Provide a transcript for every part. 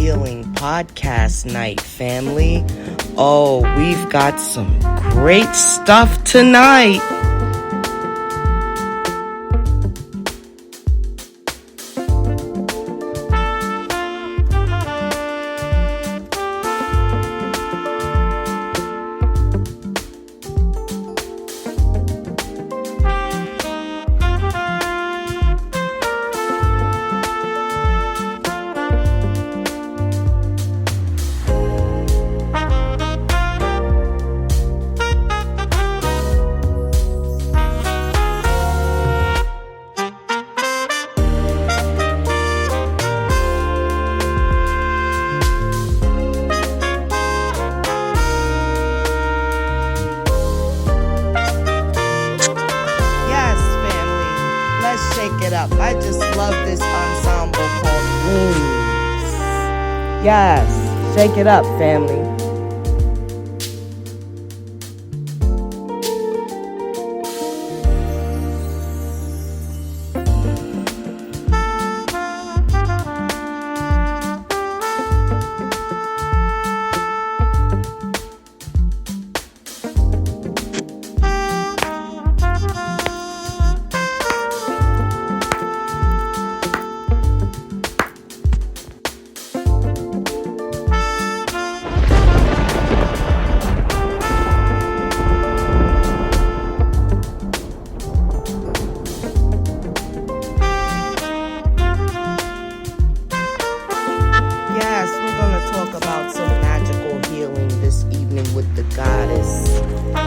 Healing podcast night, family. Oh, we've got some great stuff tonight. I just love this ensemble called Remedies. Yes, shake it up, family.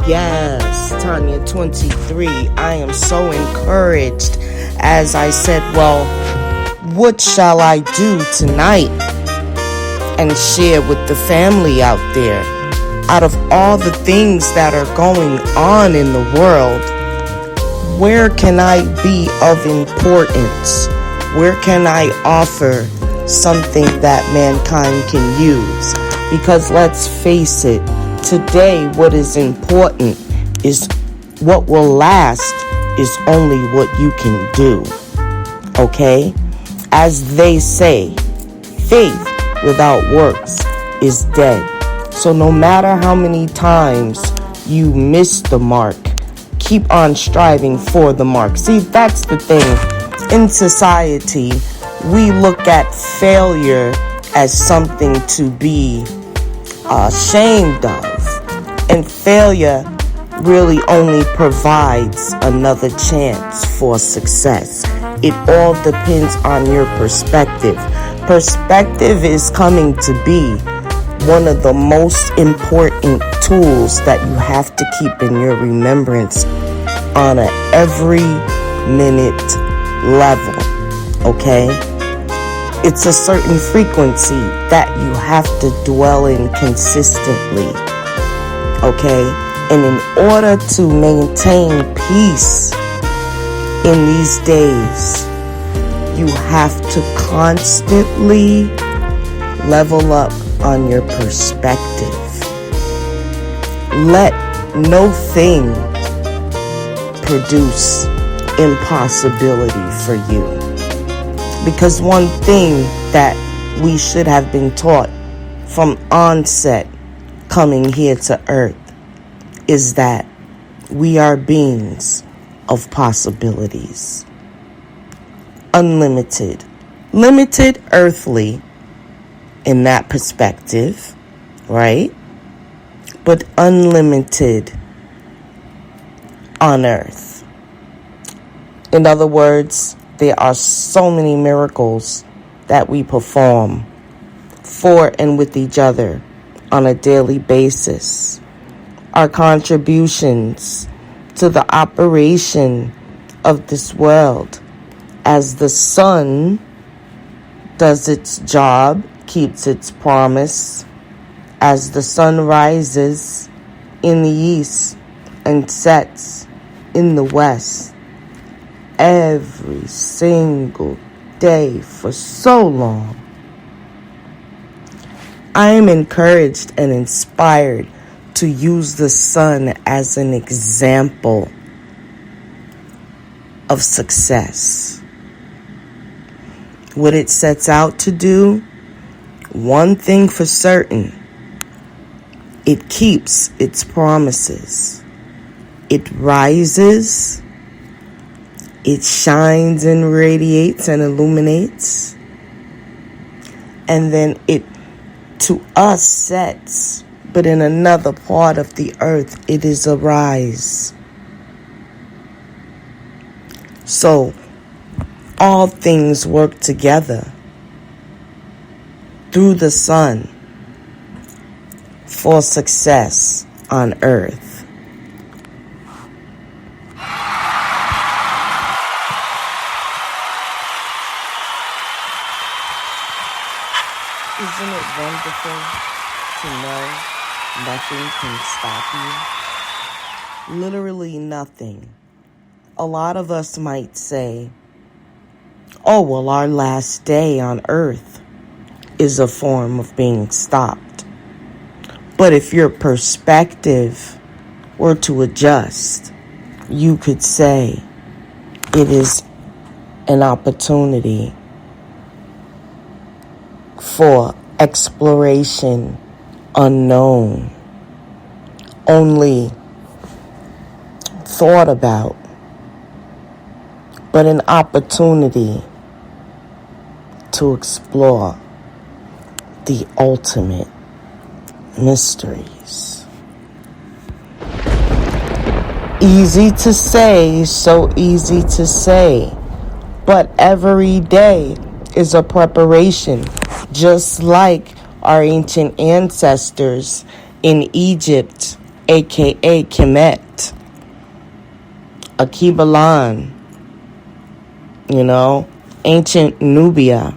Yes, Tanya 23. I am so encouraged. As I said, well, what shall I do tonight? And share with the family out there. Out of all the things that are going on in the world, where can I be of importance? Where can I offer something that mankind can use? Because let's face it, today, what is important is what will last is only what you can do. Okay? As they say, faith without works is dead. So no matter how many times you miss the mark, keep on striving for the mark. See, that's the thing. In society, we look at failure as something to be ashamed of. And failure really only provides another chance for success. It all depends on your perspective. Perspective is coming to be one of the most important tools that you have to keep in your remembrance on a every minute level. Okay? It's a certain frequency that you have to dwell in consistently. Okay? And in order to maintain peace in these days, you have to constantly level up on your perspective. Let no thing produce impossibility for you. Because one thing that we should have been taught from onset coming here to earth is that we are beings of possibilities. Unlimited. Limited earthly in that perspective, right? But unlimited on earth. In other words, there are so many miracles that we perform for and with each other on a daily basis. Our contributions to the operation of this world as the sun does its job, keeps its promise, as the sun rises in the east and sets in the west every single day for so long. I am encouraged and inspired to use the sun as an example of success. What it sets out to do, one thing for certain, it keeps its promises. It rises, it shines and radiates and illuminates, and then it to us sets, but in another part of the earth it is a rise. So all things work together through the sun for success on earth. Isn't it wonderful to know nothing can stop you? Literally nothing. A lot of us might say, oh, well, our last day on earth is a form of being stopped. But if your perspective were to adjust, you could say it is an opportunity for exploration unknown, only thought about, but an opportunity to explore the ultimate mysteries. Easy to say, so easy to say, but every day is a preparation, just like our ancient ancestors in Egypt, aka Kemet, Akibalan, ancient Nubia,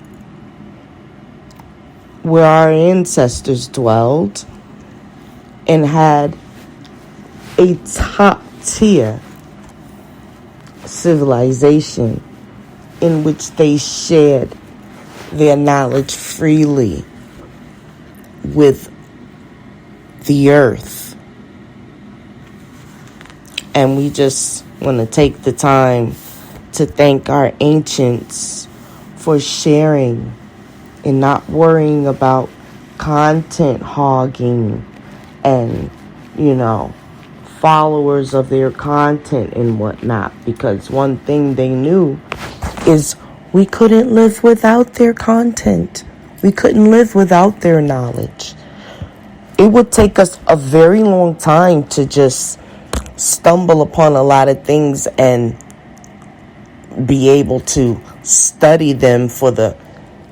where our ancestors dwelled and had a top-tier civilization in which they shared their knowledge freely with the earth. And we just want to take the time to thank our ancients for sharing and not worrying about content hogging and, followers of their content and whatnot. Because one thing they knew is we couldn't live without their content. We couldn't live without their knowledge. It would take us a very long time to just stumble upon a lot of things and be able to study them for the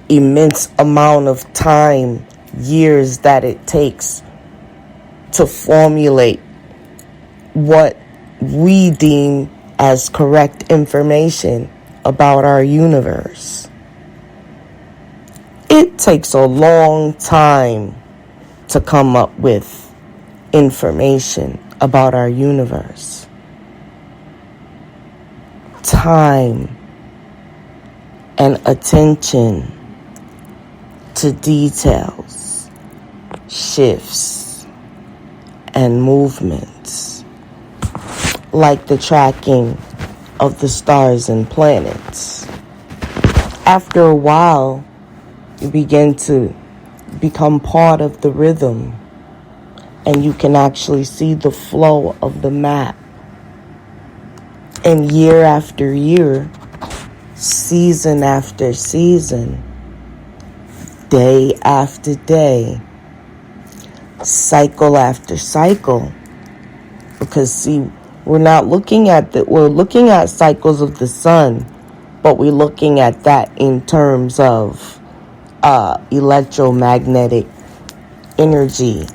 immense amount of time, years that it takes to formulate what we deem as correct information about our universe. It takes a long time to come up with information about our universe. Time and attention to details, shifts, and movements, like the tracking of the stars and planets. After a while, you begin to become part of the rhythm, and you can actually see the flow of the map. And year after year, season after season, day after day, cycle after cycle. Because see, we're looking at cycles of the sun, but we're looking at that in terms of electromagnetic energy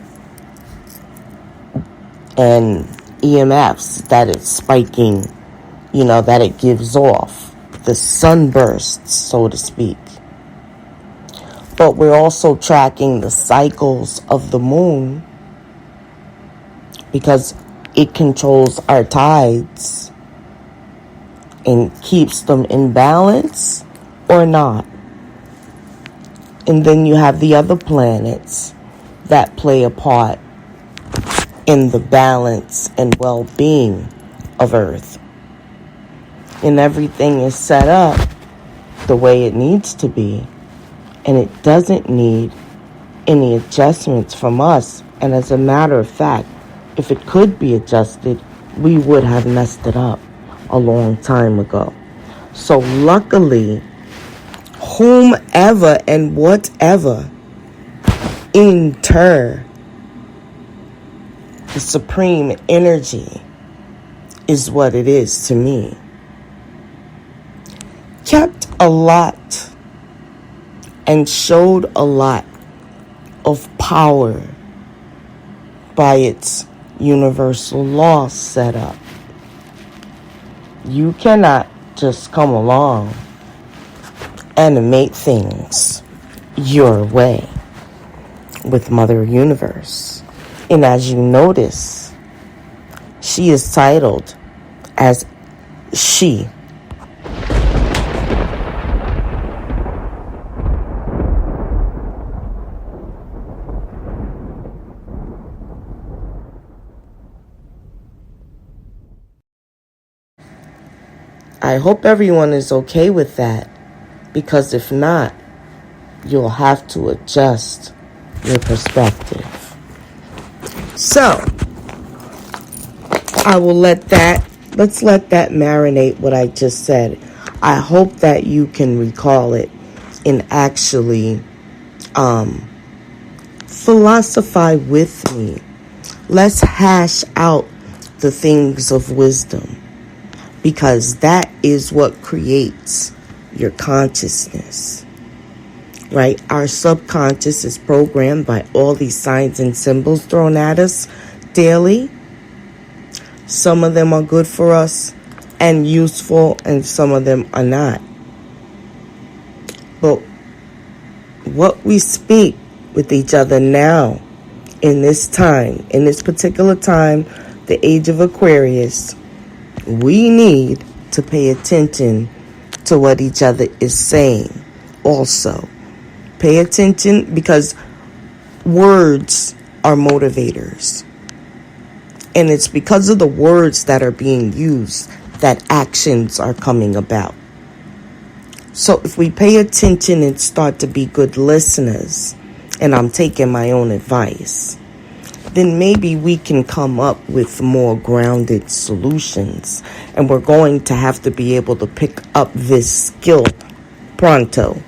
and EMFs that it's spiking, that it gives off, the sunbursts, so to speak. But we're also tracking the cycles of the moon because it controls our tides and keeps them in balance or not. And then you have the other planets that play a part in the balance and well-being of Earth. And everything is set up the way it needs to be. And it doesn't need any adjustments from us. And as a matter of fact, if it could be adjusted, we would have messed it up a long time ago. So luckily, whomever and whatever enter the supreme energy is what it is to me, kept a lot and showed a lot of power by its universal law set up. You cannot just come along and make things your way with Mother Universe. And as you notice, she is titled as she. I hope everyone is okay with that, because if not, you'll have to adjust your perspective. So, let's let that marinate what I just said. I hope that you can recall it and actually philosophize with me. Let's hash out the things of wisdom, because that is what creates your consciousness, right? Our subconscious is programmed by all these signs and symbols thrown at us daily. Some of them are good for us and useful, and some of them are not. But what we speak with each other now, in this time, in this particular time, the age of Aquarius, we need to pay attention to what each other is saying also. Pay attention, because words are motivators. And it's because of the words that are being used that actions are coming about. So if we pay attention and start to be good listeners, and I'm taking my own advice, then maybe we can come up with more grounded solutions. And we're going to have to be able to pick up this skill pronto.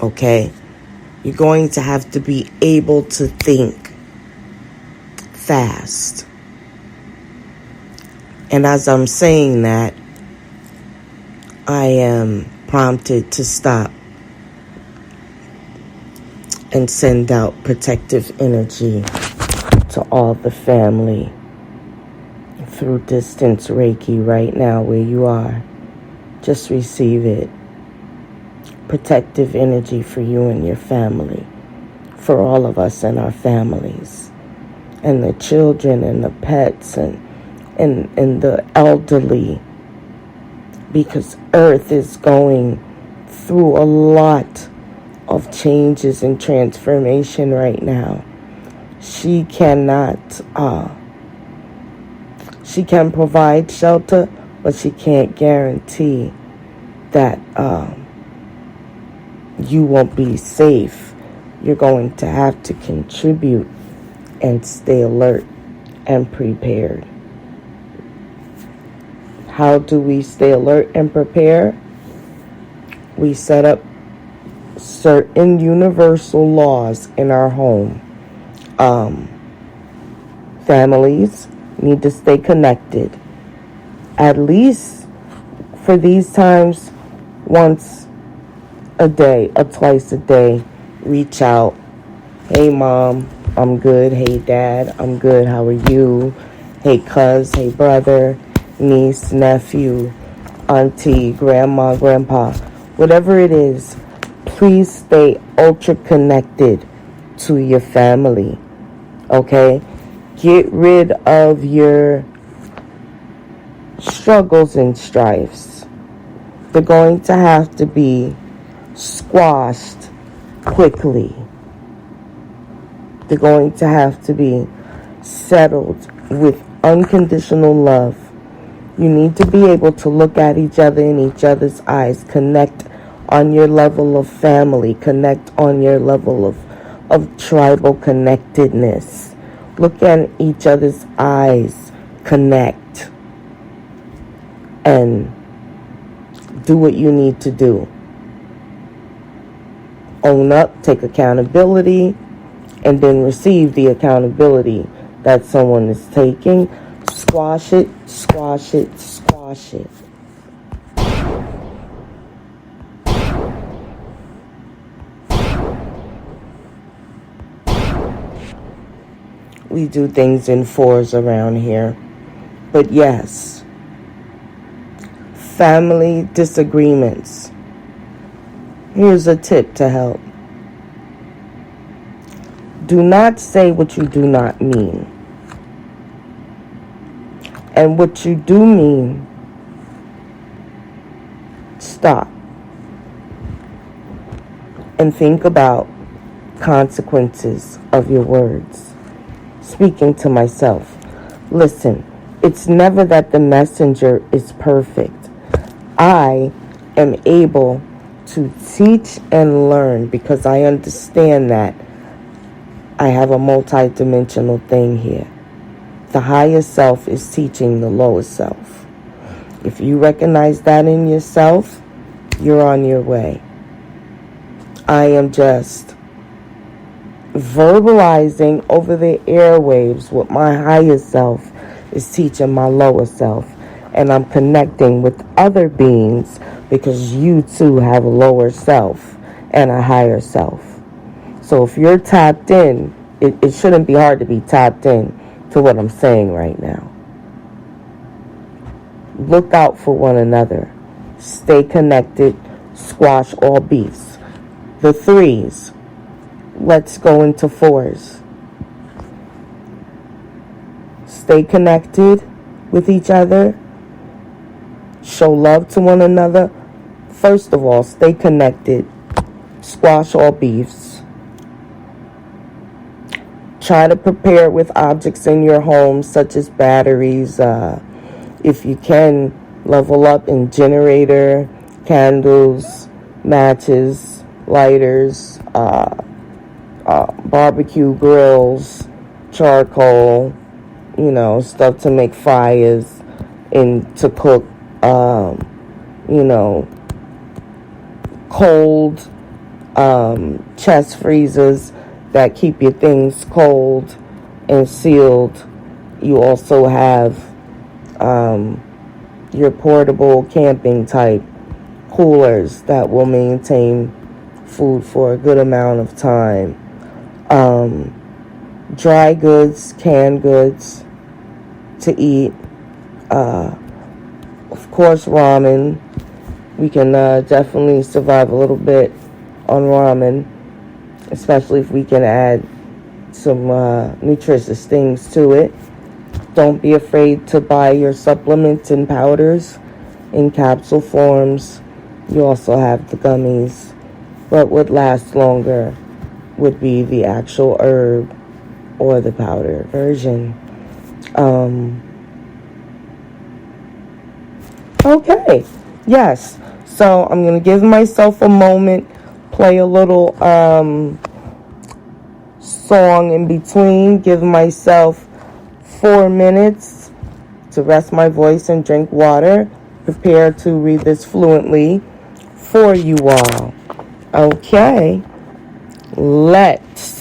Okay? You're going to have to be able to think fast. And as I'm saying that, I am prompted to stop and send out protective energy to all the family through distance Reiki right now where you are. Just receive it. Protective energy for you and your family, for all of us and our families, and the children and the pets and the elderly, because Earth is going through a lot of changes and transformation right now. She cannot, she can provide shelter, but she can't guarantee that you won't be safe. You're going to have to contribute and stay alert and prepared. How do we stay alert and prepare? We set up certain universal laws in our home. Families need to stay connected, at least for these times, once a day or twice a day. Reach out. Hey mom, I'm good. Hey dad, I'm good. How are you? Hey cuz, hey brother, niece, nephew, auntie, grandma, grandpa, whatever it is. Please stay ultra connected to your family, okay? Get rid of your struggles and strifes. They're going to have to be squashed quickly. They're going to have to be settled with unconditional love. You need to be able to look at each other in each other's eyes, connect on your level of family. Connect on your level of tribal connectedness. Look at each other's eyes. Connect. And do what you need to do. Own up, take accountability, and then receive the accountability that someone is taking. Squash it, squash it, squash it. We do things in fours around here. But yes, family disagreements. Here's a tip to help. Do not say what you do not mean. And what you do mean, stop. And think about consequences of your words. Speaking to myself, listen, it's never that the messenger is perfect. I am able to teach and learn because I understand that I have a multi-dimensional thing here. The higher self is teaching the lower self. If you recognize that in yourself, you're on your way. I am just verbalizing over the airwaves what my higher self is teaching my lower self. And I'm connecting with other beings because you too have a lower self and a higher self. So if you're tapped in, it shouldn't be hard to be tapped in to what I'm saying right now. Look out for one another. Stay connected. Squash all beefs. The threes. Let's go into fours. Stay connected with each other. Show love to one another. First of all, stay connected. Squash all beefs. Try to prepare with objects in your home, such as batteries. If you can, level up in generator, candles, matches, lighters, barbecue grills, charcoal, stuff to make fires and to cook, cold chest freezers that keep your things cold and sealed. You also have your portable camping type coolers that will maintain food for a good amount of time. Dry goods, canned goods to eat. Of course, ramen. We can definitely survive a little bit on ramen, especially if we can add some nutritious things to it. Don't be afraid to buy your supplements and powders in capsule forms. You also have the gummies. What would last longer would be the actual herb or the powder version. Okay, yes. So I'm going to give myself a moment, play a little song in between, give myself 4 minutes to rest my voice and drink water. Prepare to read this fluently for you all. Okay, let's.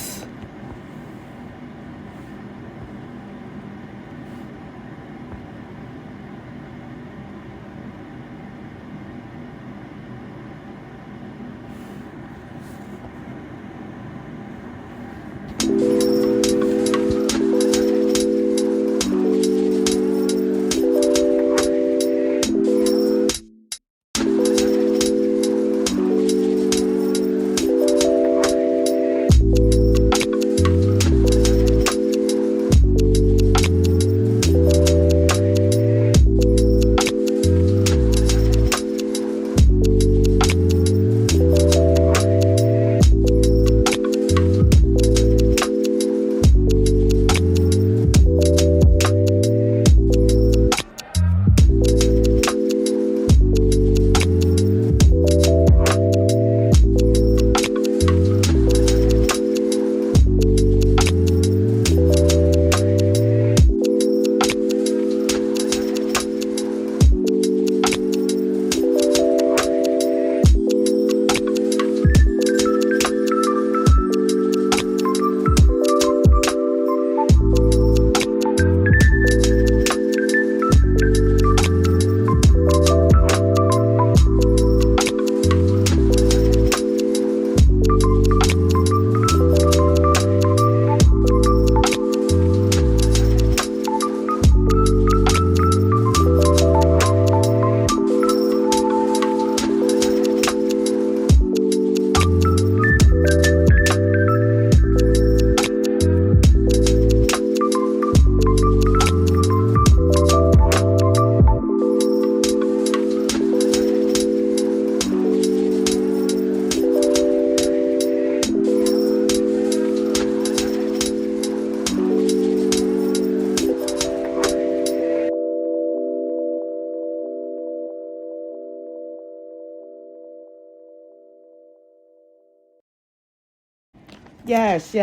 Yes.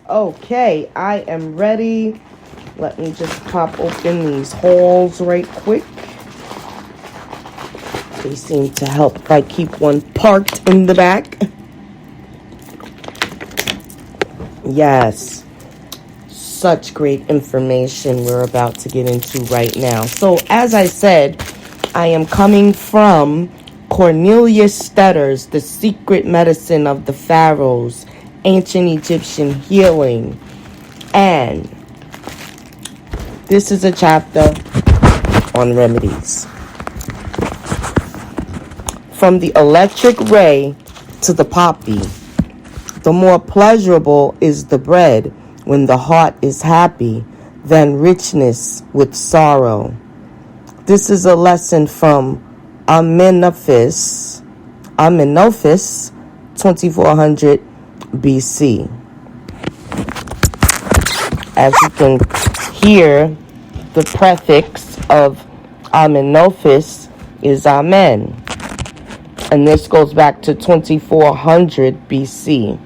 Okay, I am ready. Let me just pop open these holes right quick. They seem to help if I keep one parked in the back. Yes. Such great information we're about to get into right now. So, as I said, I am coming from Cornelius Stetter's The Secret Medicine of the Pharaohs, Ancient Egyptian Healing. And this is a chapter on remedies. From the electric ray to the poppy, the more pleasurable is the bread when the heart is happy than richness with sorrow. This is a lesson from Amenophis, 2400 BC. As you can hear, the prefix of Amenophis is Amen. And this goes back to 2400 BC.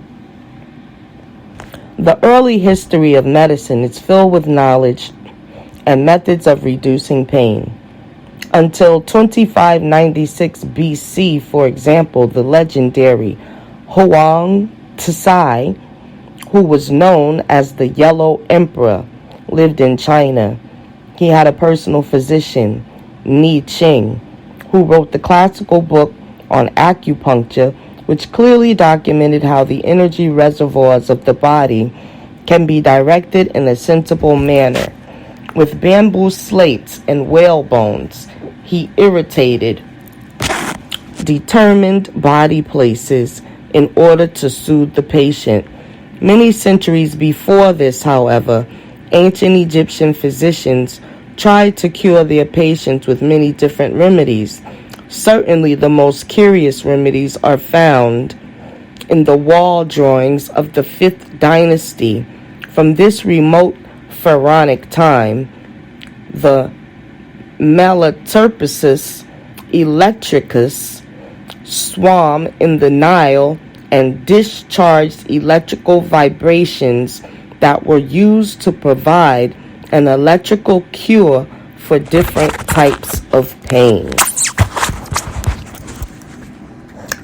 The early history of medicine is filled with knowledge and methods of reducing pain. Until 2596 BC, for example, the legendary Huang Tsai, who was known as the Yellow Emperor, lived in China. He had a personal physician, Ni Qing, who wrote the classical book on acupuncture, which clearly documented how the energy reservoirs of the body can be directed in a sensible manner. With bamboo slates and whale bones, he irritated determined body places in order to soothe the patient. Many centuries before this, however, ancient Egyptian physicians tried to cure their patients with many different remedies. Certainly the most curious remedies are found in the wall drawings of the 5th dynasty. From this remote pharaonic time, the Malaterpsis electricus swam in the Nile and discharged electrical vibrations that were used to provide an electrical cure for different types of pain.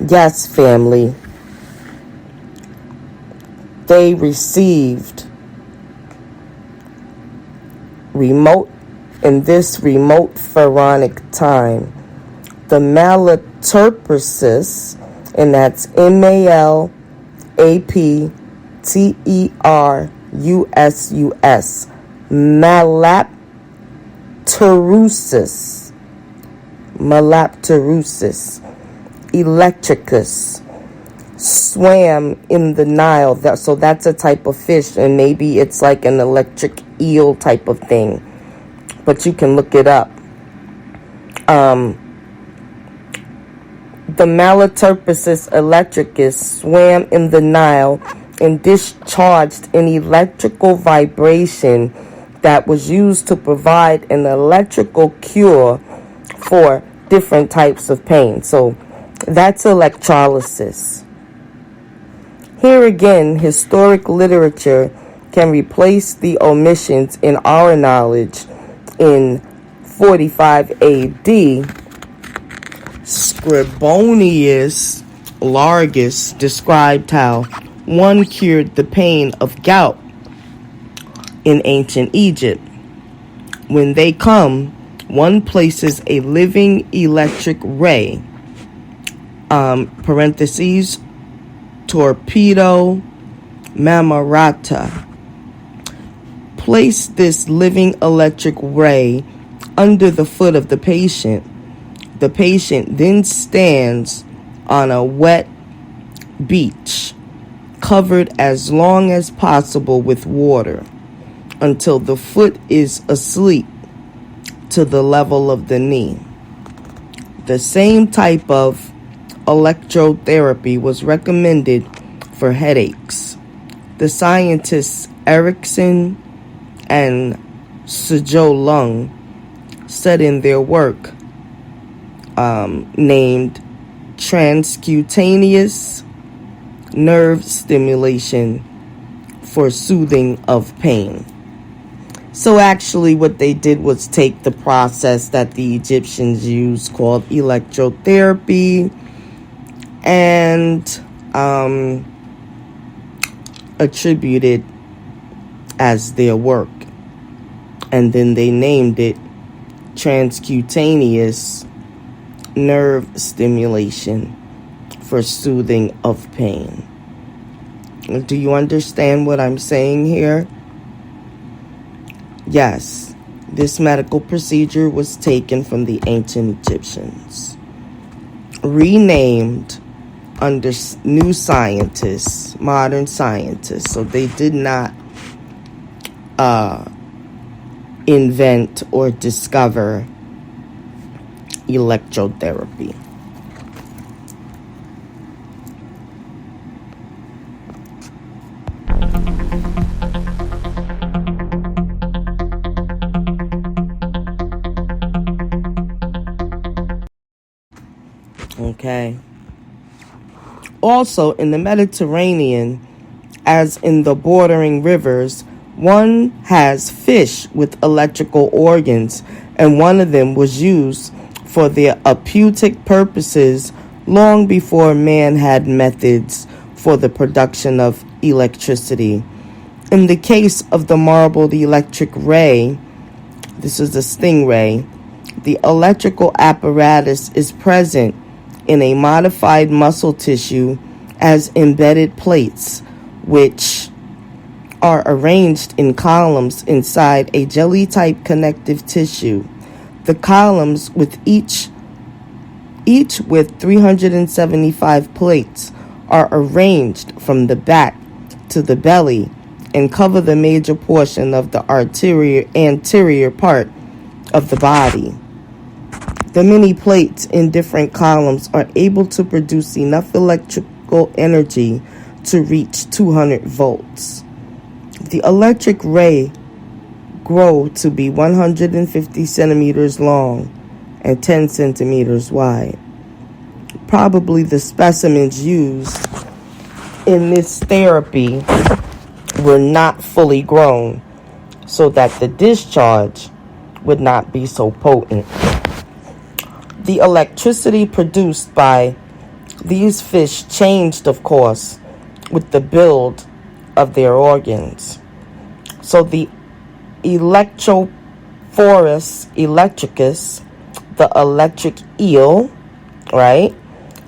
Yes, family. They received in this remote pharaonic time, the Malaterpsis, and that's Malapterus, Malapterusis electricus, swam in the Nile. So that's a type of fish, and maybe it's like an electric eel type of thing, but you can look it up. The Malaterpsis electricus swam in the Nile and discharged an electrical vibration that was used to provide an electrical cure for different types of pain. So that's electrolysis. Here again, historic literature can replace the omissions in our knowledge. In 45 AD, Scribonius Largus described how one cured the pain of gout in ancient Egypt. When they come, one places a living electric ray, torpedo mamarata. Place this living electric ray under the foot of the patient. The patient then stands on a wet beach, covered as long as possible with water, until the foot is asleep to the level of the knee. The same type of electrotherapy was recommended for headaches. The scientists Erickson and Suzhou Lung said in their work named transcutaneous nerve stimulation for soothing of pain. So actually what they did was take the process that the Egyptians used called electrotherapy and attribute it as their work. And then they named it transcutaneous nerve stimulation for soothing of pain. Do you understand what I'm saying here? Yes, this medical procedure was taken from the ancient Egyptians, renamed under new scientists, modern scientists. So they did not invent or discover electrotherapy. Okay. Also, in the Mediterranean, as in the bordering rivers, one has fish with electrical organs, and one of them was used for therapeutic purposes long before man had methods for the production of electricity. In the case of the marbled electric ray, this is a stingray, the electrical apparatus is present in a modified muscle tissue as embedded plates, which are arranged in columns inside a jelly-type connective tissue. The columns with each with 375 plates are arranged from the back to the belly and cover the major portion of the anterior part of the body. The many plates in different columns are able to produce enough electrical energy to reach 200 volts. The electric ray grow to be 150 centimeters long and 10 centimeters wide. Probably the specimens used in this therapy were not fully grown, so that the discharge would not be so potent. The electricity produced by these fish changed, of course, with the build of their organs. So the Electrophorus electricus, the electric eel, right,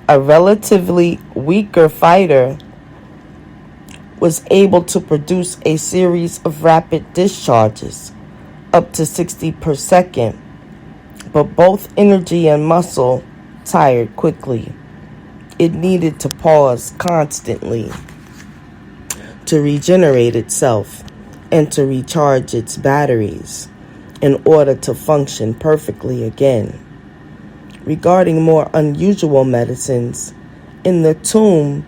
a relatively weaker fighter, was able to produce a series of rapid discharges, up to 60 per second, but both energy and muscle tired quickly. It needed to pause constantly to regenerate itself and to recharge its batteries in order to function perfectly again. Regarding more unusual medicines, in the tomb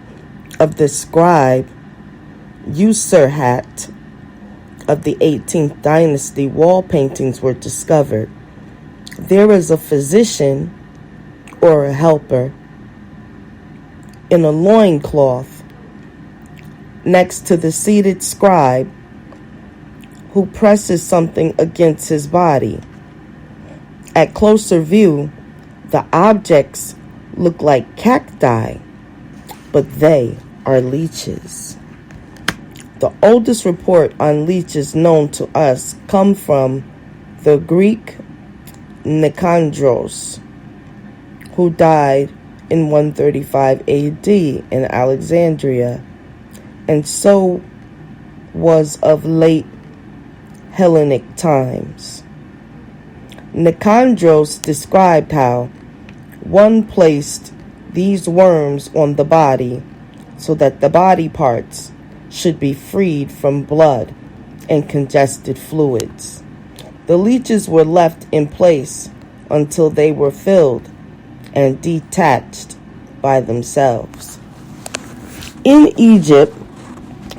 of the scribe Userhat of the 18th dynasty, wall paintings were discovered. There is a physician or a helper in a loincloth next to the seated scribe who presses something against his body. At closer view, the objects look like cacti, but they are leeches. The oldest report on leeches known to us come from the Greek Nicandros, who died in 135 AD in Alexandria, and so was of late Hellenic times. Nicandros described how one placed these worms on the body so that the body parts should be freed from blood and congested fluids. The leeches were left in place until they were filled and detached by themselves. In Egypt,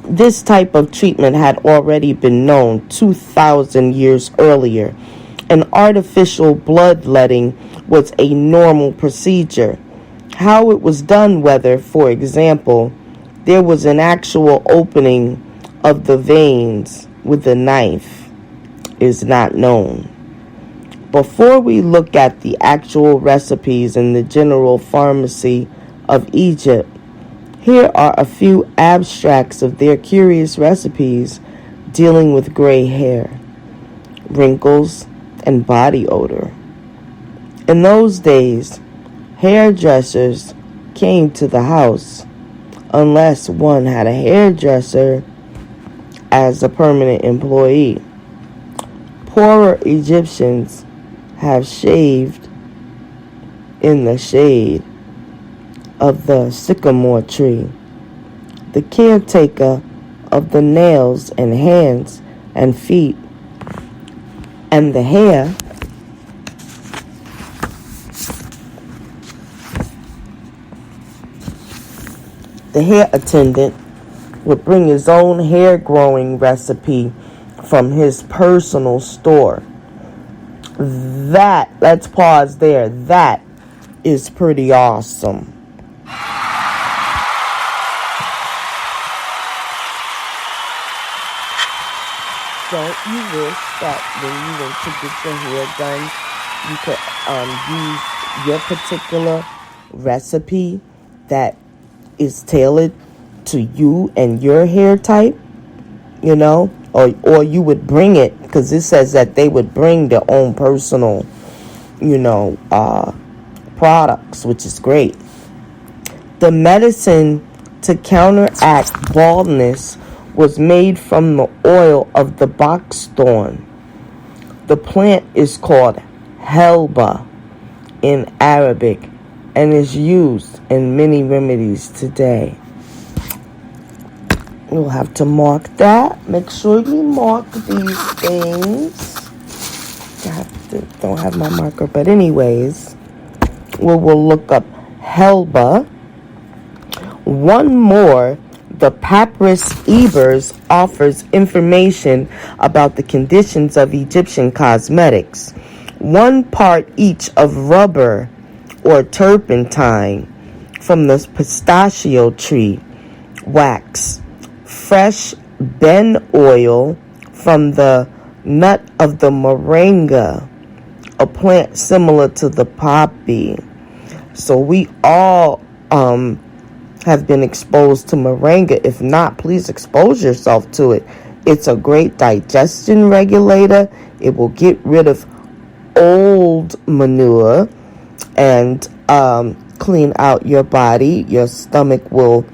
this type of treatment had already been known 2,000 years earlier, and artificial bloodletting was a normal procedure. How it was done, whether, for example, there was an actual opening of the veins with a knife is not known. Before we look at the actual recipes in the general pharmacy of Egypt, here are a few abstracts of their curious recipes dealing with gray hair, wrinkles, and body odor. In those days, hairdressers came to the house unless one had a hairdresser as a permanent employee. Poorer Egyptians have shaved in the shade of the sycamore tree. The caretaker of the nails and hands and feet and the hair attendant would bring his own hair growing recipe from his personal store. Let's pause there. That is pretty awesome. Don't you wish that when you went to get your hair done, you could use your particular recipe that is tailored to you and your hair type, or you would bring it, because it says that they would bring their own personal, products, which is great. The medicine to counteract baldness was made from the oil of the box thorn. The plant is called helba in Arabic and is used in many remedies today. You'll have to mark that. Make sure you mark these things. Don't have my marker, but anyways, we'll look up helba. One more. The Papyrus Ebers offers information about the conditions of Egyptian cosmetics. 1 part each of rubber or turpentine from the pistachio tree, wax, fresh ben oil from the nut of the moringa, a plant similar to the poppy. So we all have been exposed to moringa. If not, please expose yourself to it. It's a great digestion regulator. It will get rid of old manure and clean out your body. Your stomach will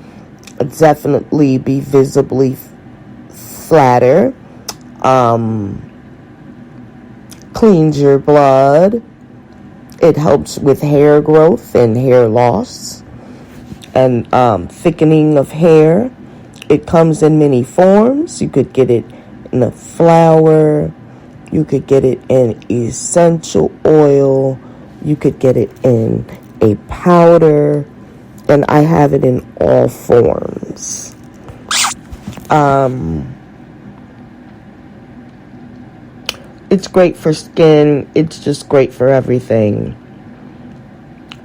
definitely be visibly flatter. Cleans your blood. It helps with hair growth and hair loss and thickening of hair. It comes in many forms. You could get it in a flower. You could get it in essential oil. You could get it in a powder. And I have it in all forms. It's great for skin. It's just great for everything.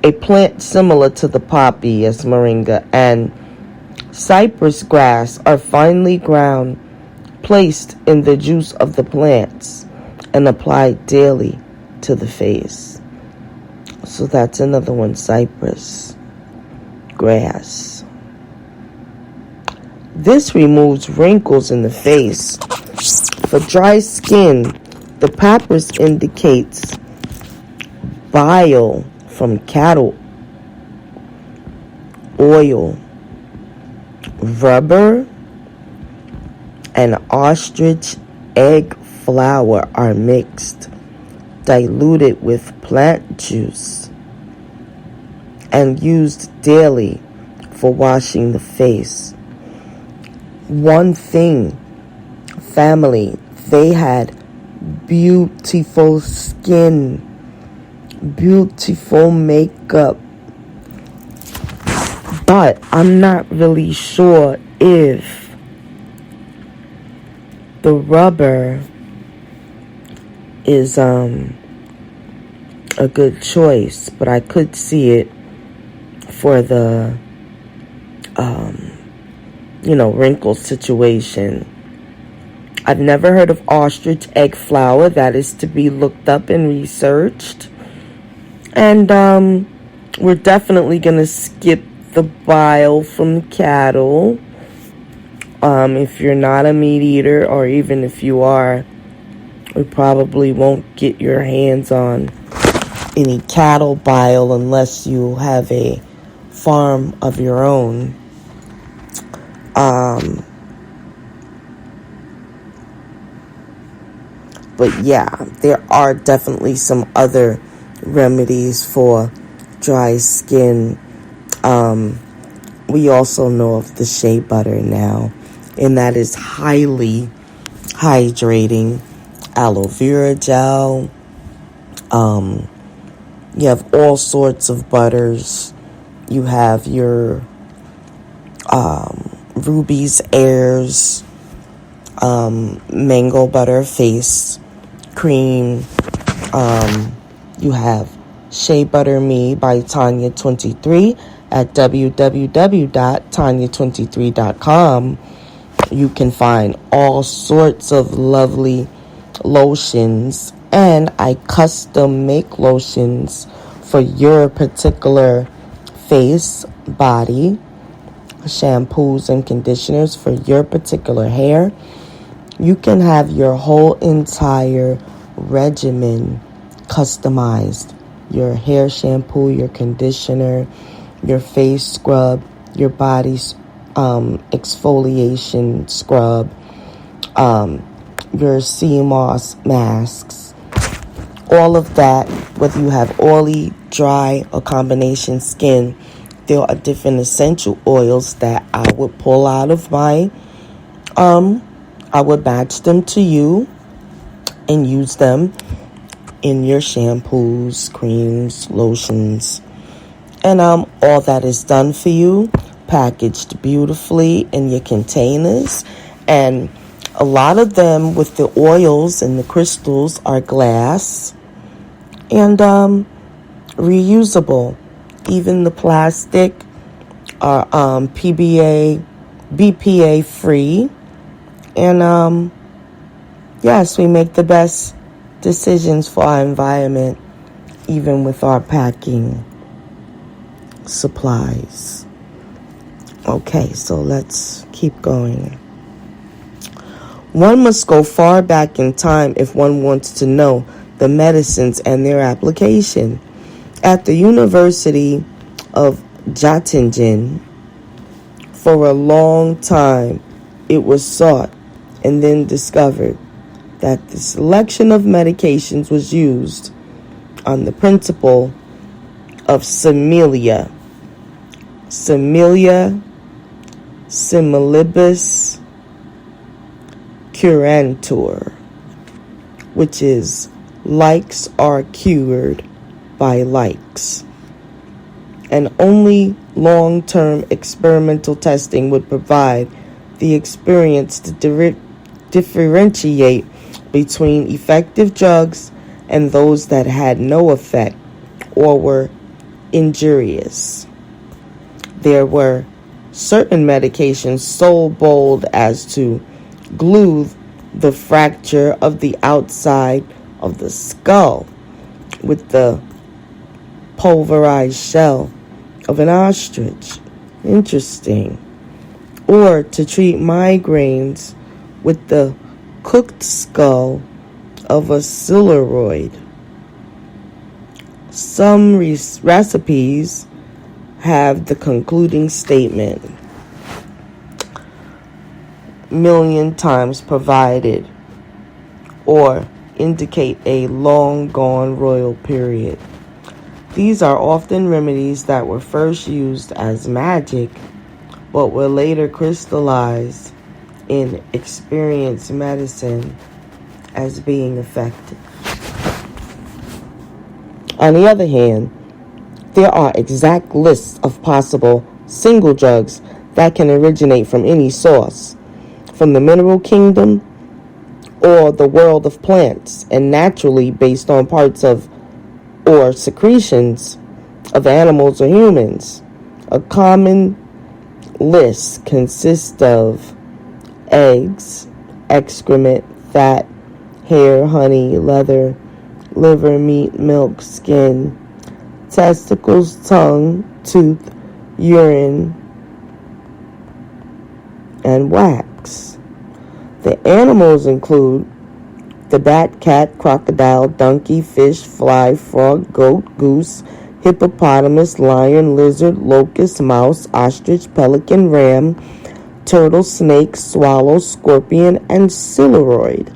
A plant similar to the poppy as moringa and cypress grass are finely ground, placed in the juice of the plants, and applied daily to the face. So that's another one, cypress grass. This removes wrinkles in the face. For dry skin, the papyrus indicates bile from cattle, oil, rubber, and ostrich egg flour are mixed, diluted with plant juice, and used daily for washing the face. One thing, family, they had beautiful skin, beautiful makeup, but I'm not really sure if the rubber is a good choice, but I could see it for the wrinkle situation. I've never heard of ostrich egg flour. That is to be looked up and researched. And we're definitely going to skip the bile from cattle. If you're not a meat eater, or even if you are, we probably won't get your hands on any cattle bile unless you have a farm of your own. But yeah, there are definitely some other remedies for dry skin. We also know of the shea butter now, and that is highly hydrating. Aloe vera gel. You have all sorts of butters. You have your Ruby's Airs, mango butter face cream. You have Shea Butter Me by Tanya23 at www.tanya23.com. You can find all sorts of lovely lotions, and I custom make lotions for your particular face, body, shampoos and conditioners for your particular hair. You can have your whole entire regimen customized. Your hair shampoo, your conditioner, your face scrub, your body exfoliation scrub, your sea moss masks, all of that. Whether you have oily, dry, or combination skin, there are different essential oils that I would pull out of my I would match them to you and use them in your shampoos, creams, lotions, and all that is done for you, packaged beautifully in your containers. And a lot of them with the oils and the crystals are glass and reusable. Even the plastic are BPA free. And yes, we make the best decisions for our environment, even with our packing supplies. Okay, so let's keep going. One must go far back in time if one wants to know the medicines and their application. At the University of Göttingen, for a long time, it was sought and then discovered that the selection of medications was used on the principle of similia similibus curantur, which is likes are cured by likes. And only long-term experimental testing would provide the experience to differentiate between effective drugs and those that had no effect or were injurious. There were certain medications so bold as to glue the fracture of the outside of the skull with the pulverized shell of an ostrich. Interesting. Or to treat migraines with the cooked skull of a siluroid. Some recipes have the concluding statement, million times provided, or indicate a long gone royal period. These are often remedies that were first used as magic, but were later crystallized in experienced medicine as being effective. On the other hand, there are exact lists of possible single drugs that can originate from any source, from the mineral kingdom or the world of plants, and naturally based on parts of or secretions of animals or humans. A common list consists of eggs, excrement, fat, hair, honey, leather, liver, meat, milk, skin, testicles, tongue, tooth, urine, and wax. The animals include the bat, cat, crocodile, donkey, fish, fly, frog, goat, goose, hippopotamus, lion, lizard, locust, mouse, ostrich, pelican, ram, turtle, snake, swallow, scorpion, and coeluroid.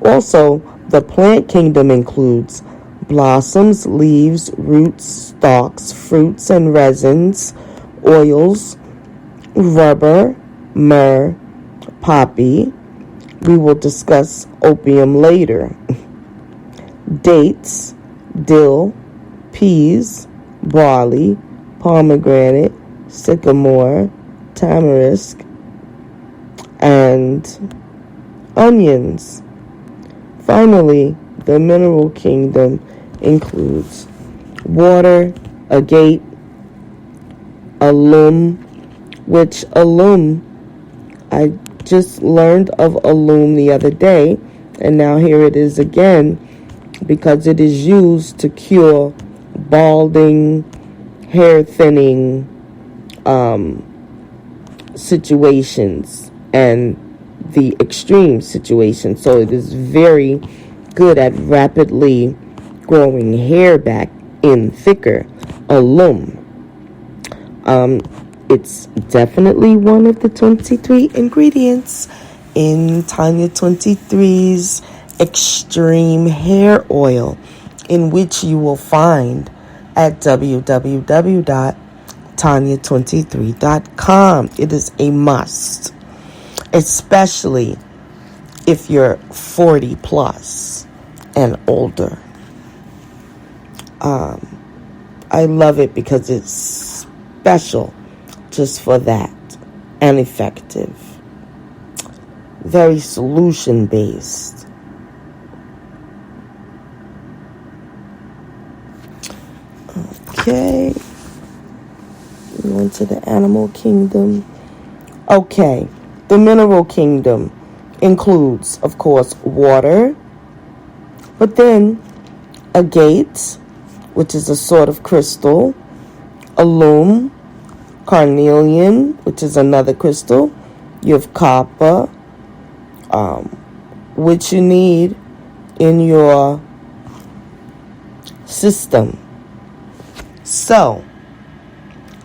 Also, the plant kingdom includes blossoms, leaves, roots, stalks, fruits and resins, oils, rubber, myrrh, poppy. We will discuss opium later. Dates, dill, peas, barley, pomegranate, sycamore, tamarisk, and onions. Finally, the mineral kingdom includes water, agate, alum, which alum, I just learned of alum the other day, and now here it is again, because it is used to cure balding, hair thinning situations, and the extreme situations. So it is very good at rapidly growing hair back in thicker. Alum. It's definitely one of the 23 ingredients in Tanya 23's extreme hair oil, in which you will find at www.tanya23.com. It is a must, especially if you're 40 plus and older. I love it because it's special just for that, and effective. Very solution based. Okay. Going to the animal kingdom. Okay. The mineral kingdom includes, of course, water, but then agate, which is a sort of crystal, alum, carnelian, which is another crystal. You have copper, which you need in your system. So,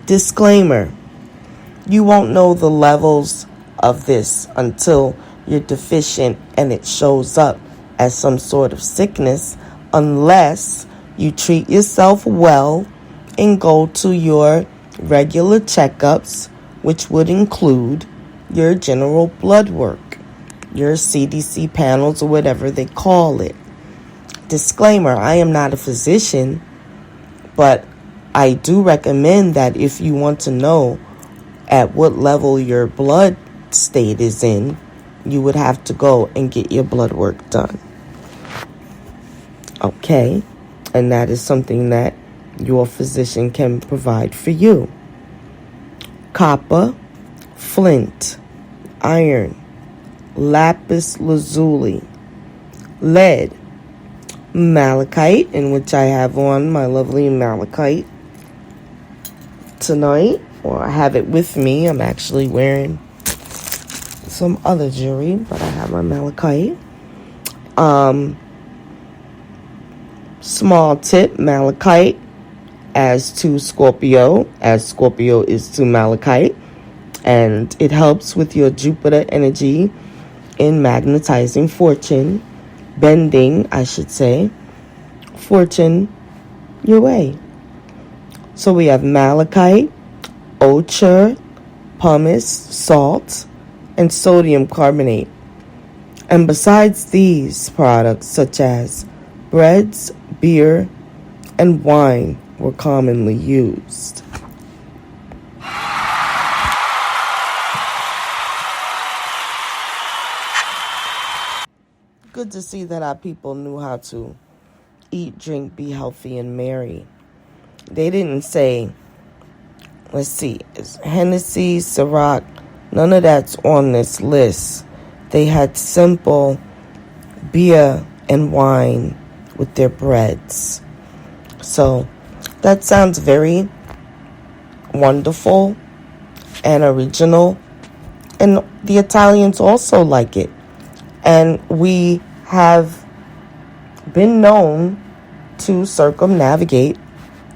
disclaimer, you won't know the levels of this until you're deficient and it shows up as some sort of sickness, unless you treat yourself well and go to your regular checkups, which would include your general blood work, your CDC panels, or whatever they call it. Disclaimer, I am not a physician, but I do recommend that if you want to know at what level your blood state is in, you would have to go and get your blood work done. Okay? And that is something that your physician can provide for you. Copper, flint, iron, lapis lazuli, lead, malachite, in which I have on my lovely malachite tonight, or I have it with me. I'm actually wearing some other jewelry, but I have my malachite. Small tip malachite as to Scorpio, as Scorpio is to malachite, and it helps with your Jupiter energy in magnetizing fortune, bending, I should say, fortune your way. So we have malachite, ochre, pumice, salt, and sodium carbonate. And besides these products, such as breads, beer, and wine were commonly used. Good to see that our people knew how to eat, drink, be healthy, and merry. They didn't say let's see, it's Hennessy, Ciroc, none of that's on this list. They had simple beer and wine with their breads. So that sounds very wonderful and original. And the Italians also like it. And we have been known to circumnavigate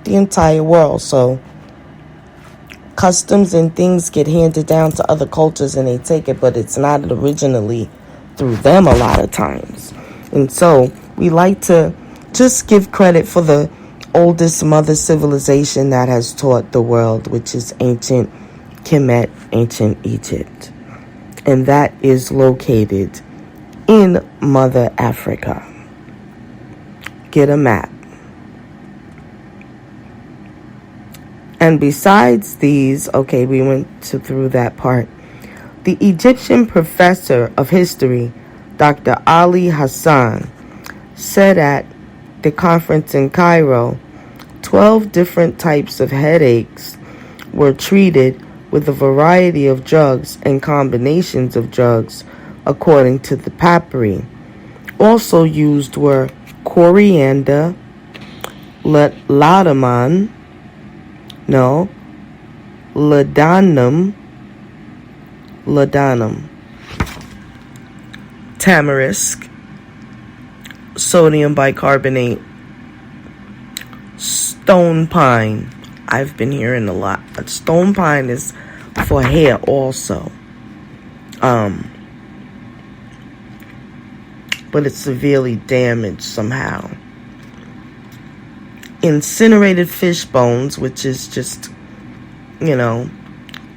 the entire world. So customs and things get handed down to other cultures and they take it, but it's not originally through them a lot of times. And so we like to just give credit for the oldest mother civilization that has taught the world, which is ancient Kemet, ancient Egypt. And that is located in Mother Africa. Get a map. And besides these, okay, we went through that part. The Egyptian professor of history, Dr. Ali Hassan, said at the conference in Cairo, 12 different types of headaches were treated with a variety of drugs and combinations of drugs, according to the papyri. Also used were coriander, laudanum, tamarisk, sodium bicarbonate, stone pine. I've been hearing a lot. Stone pine is for hair also. But it's severely damaged somehow. Incinerated fish bones, which is just,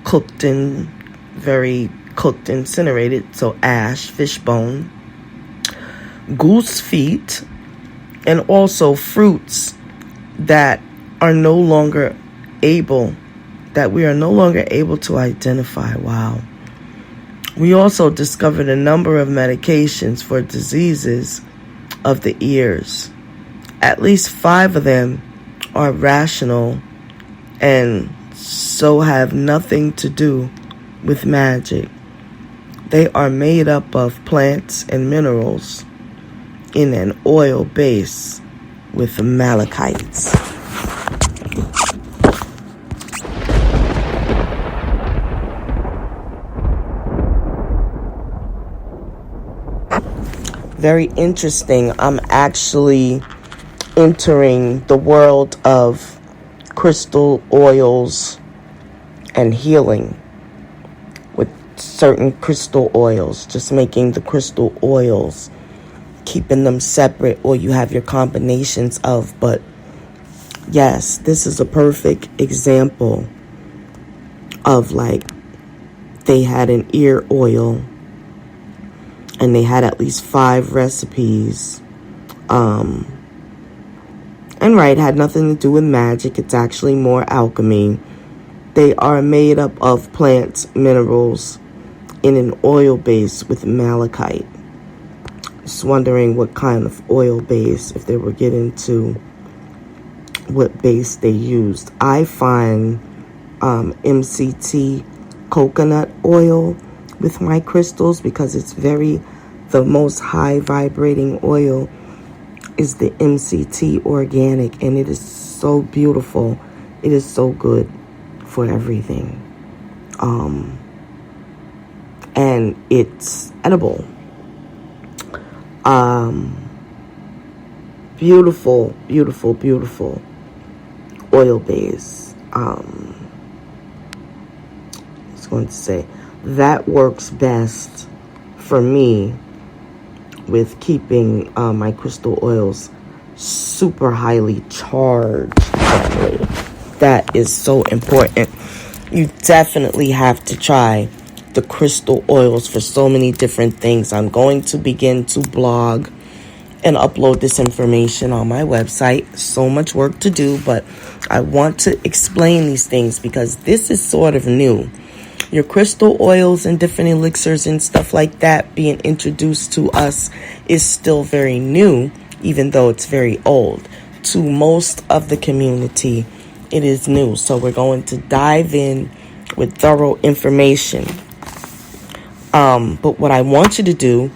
cooked and very cooked, incinerated, so ash, fish bone. Goose feet, and also fruits that we are no longer able to identify. Wow. We also discovered a number of medications for diseases of the ears. At least 5 of them are rational and so have nothing to do with magic. They are made up of plants and minerals in an oil base with malachites. Very interesting. I'm actually entering the world of crystal oils and healing with certain crystal oils, just making the crystal oils, keeping them separate, or you have your combinations of. But yes, this is a perfect example of, like, they had an ear oil and they had at least 5 recipes. And right, had nothing to do with magic. It's actually more alchemy. They are made up of plants, minerals, in an oil base with malachite. Just wondering what kind of oil base, if they were getting to what base they used. I find MCT coconut oil with my crystals because it's the most high vibrating oil is the MCT organic, and it is so beautiful. It is so good for everything. And it's edible. Beautiful, beautiful, beautiful oil base. I was going to say that works best for me with keeping my crystal oils super highly charged. That is so important. You definitely have to try the crystal oils for so many different things. I'm going to begin to blog and upload this information on my website. So much work to do, but I want to explain these things because this is sort of new. Your crystal oils and different elixirs and stuff like that being introduced to us is still very new, even though it's very old. To most of the community, It is new. So we're going to dive in with thorough information. But what I want you to do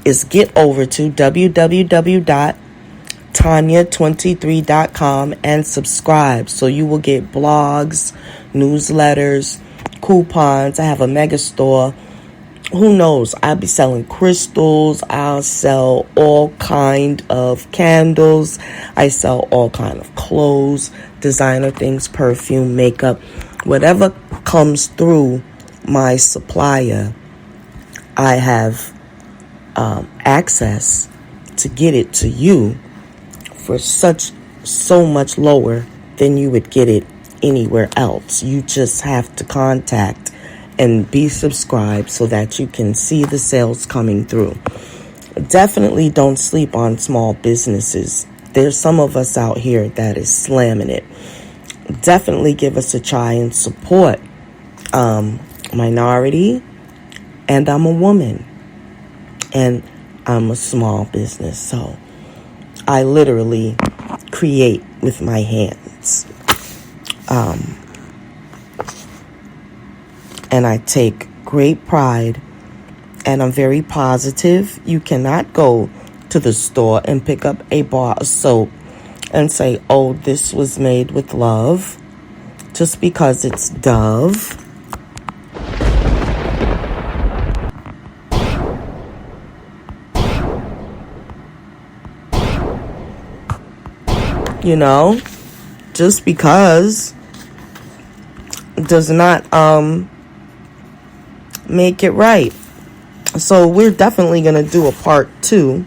is get over to www.tanya23.com and subscribe. So you will get blogs, newsletters, coupons. I have a mega store. Who knows? I'll be selling crystals. I'll sell all kind of candles. I sell all kind of clothes, designer things, perfume, makeup, whatever comes through my supplier. I have access to get it to you for so much lower than you would get it anywhere else. You just have to contact and be subscribed so that you can see the sales coming through. Definitely don't sleep on small businesses. There's some of us out here that is slamming it. Definitely give us a try and support minority. And I'm a woman. And I'm a small business. So I literally create with my hands. And I take great pride, and I'm very positive. You cannot go to the store and pick up a bar of soap and say, oh, this was made with love, just because it's Dove. You know, just because does not make it right. So we're definitely going to do a part 2,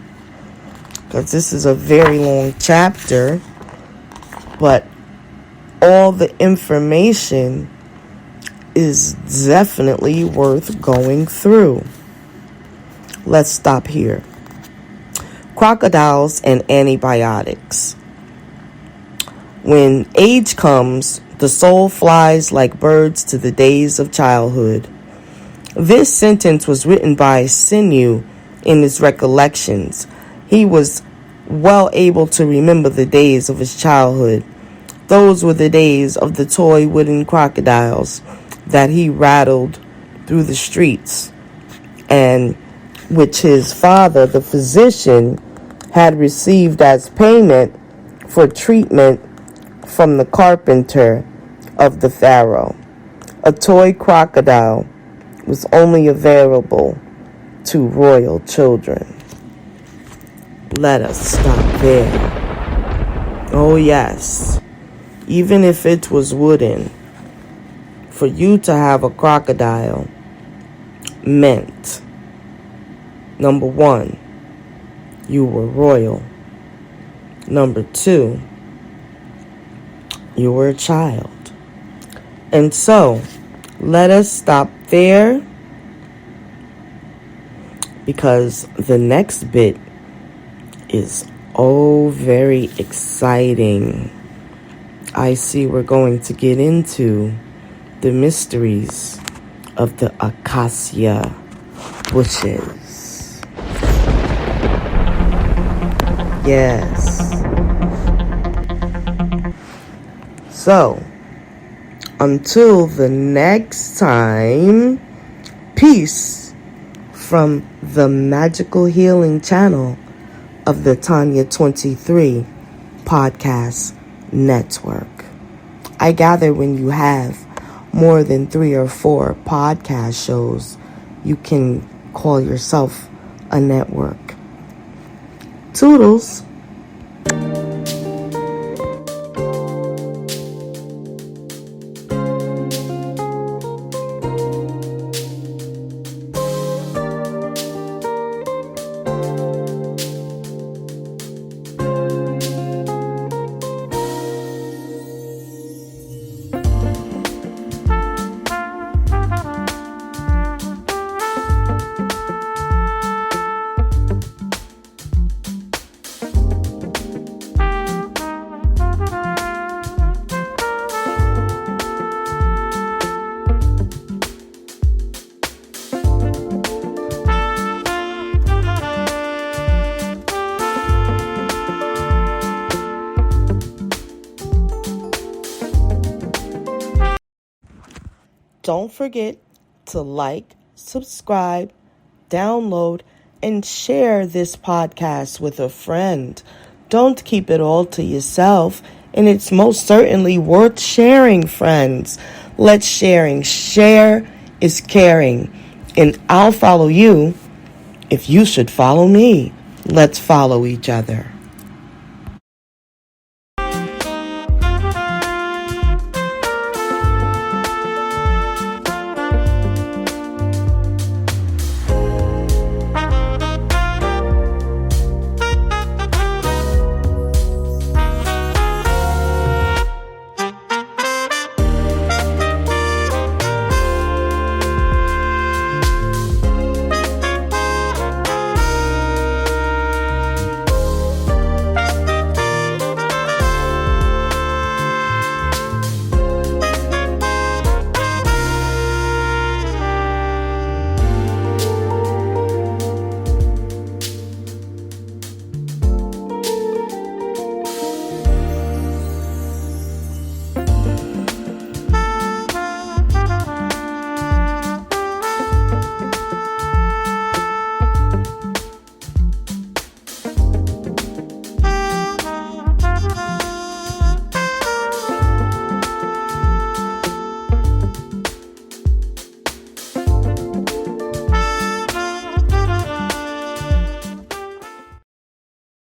because this is a very long chapter, but all the information is definitely worth going through. Let's stop here. Crocodiles and antibiotics. When age comes, the soul flies like birds to the days of childhood. This sentence was written by Sinew in his recollections. He was well able to remember the days of his childhood. Those were the days of the toy wooden crocodiles that he rattled through the streets, and which his father, the physician, had received as payment for treatment from the carpenter of the Pharaoh. A toy crocodile was only available to royal children. Let us stop there. Oh yes, even if it was wooden, for you to have a crocodile meant, number 1, you were royal. Number 2, you were a child. And so, let us stop there, because the next bit is very exciting. I see we're going to get into the mysteries of the acacia bushes. Yes. So, until the next time, peace from the Magical Healing channel of the Tanya 23 podcast network. I gather when you have more than 3 or 4 podcast shows, you can call yourself a network. Toodles. Don't forget to like, subscribe, download, and share this podcast with a friend. Don't keep it all to yourself, and it's most certainly worth sharing, friends. Let's sharing. Share is caring, and I'll follow you if you should follow me. Let's follow each other.